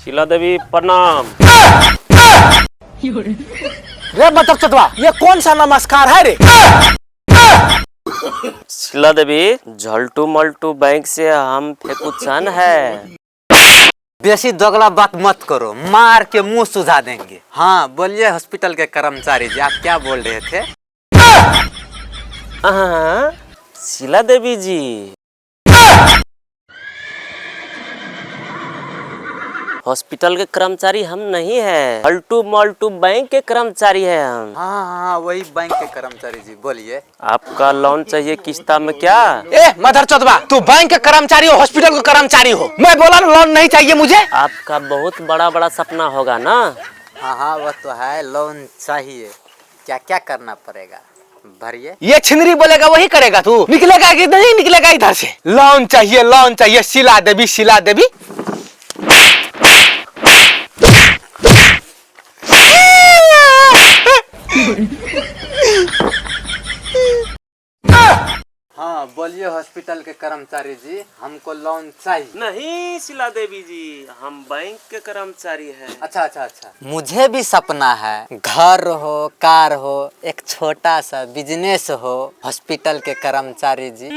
शीला देवी प्रणाम। रे मतलब चतवा, ये कौन सा नमस्कार है रे? शीला देवी, झल्टू मल्टू बैंक से हम फेकुचन है। बेसी दोगला बात मत करो, मार के मुंह सुझा देंगे। हाँ बोलिए हॉस्पिटल के कर्मचारी जी, आप क्या बोल रहे थे? शीला देवी जी, हॉस्पिटल के कर्मचारी हम नहीं है, मल्टू मल्टू बैंक के कर्मचारी है हम। हाँ हाँ वही बैंक के कर्मचारी जी, बोलिए। आपका लोन चाहिए किस्ता में क्या? ए मदर चौधवा, तू बैंक के कर्मचारी हो, हॉस्पिटल का कर्मचारी हो। मैं बोला ना लोन नहीं चाहिए मुझे। आपका बहुत बड़ा बड़ा सपना होगा ना। हाँ हाँ वो तो है, लोन चाहिए। क्या क्या करना पड़ेगा भरिए। ये छिनरी बोलेगा वही करेगा, तू निकलेगा कि नहीं निकलेगा इधर से। लोन चाहिए शीला देवी शीला देवी। हाँ बोलिए हॉस्पिटल के कर्मचारी जी, हमको लोन चाहिए। नहीं शीला देवी जी, हम बैंक के कर्मचारी हैं। अच्छा अच्छा अच्छा, मुझे भी सपना है, घर हो कार हो, एक छोटा सा बिजनेस हो। हॉस्पिटल के कर्मचारी जी।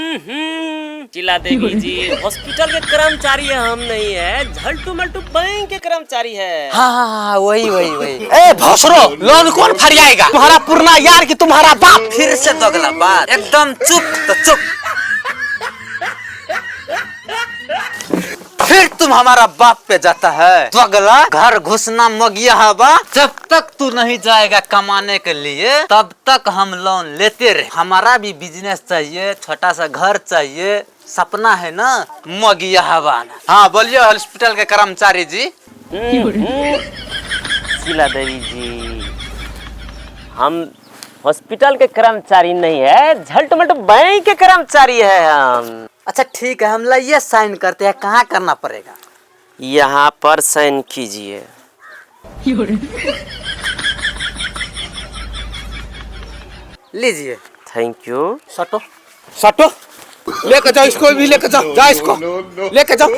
शीला देवी जी, हॉस्पिटल के कर्मचारी है हम नहीं है, झल्टू मल्टू बैंक के कर्मचारी है। हाँ हाँ हाँ वही वही वही। ए भोसरो, लोन कौन फरियाएगा? तुम्हारा पुरना यार कि तुम्हारा बाप? फिर से दोगला बात, एकदम चुप तो चुप। फिर तुम हमारा बाप पे जाता है दोगला। घर घुसना मगिया हवा, जब तक तू नहीं जाएगा कमाने के लिए तब तक हम लोन लेते रहे। हमारा भी बिजनेस चाहिए, छोटा सा घर चाहिए, सपना है ना मगिया हवा। हाँ बोलिए हॉस्पिटल के कर्मचारी जी। शीला देवी जी, हम हॉस्पिटल के कर्मचारी नहीं है, झल्टू मल्टू बैंक के कर्मचारी है हम। अच्छा ठीक है, हम लाइए साइन करते हैं। कहाँ करना पड़ेगा? यहाँ पर साइन कीजिए। लीजिए। Thank you. सटो सटो, लेके जाओ इसको भी, लेके जाओ, जाओ इसको लेके जाओ।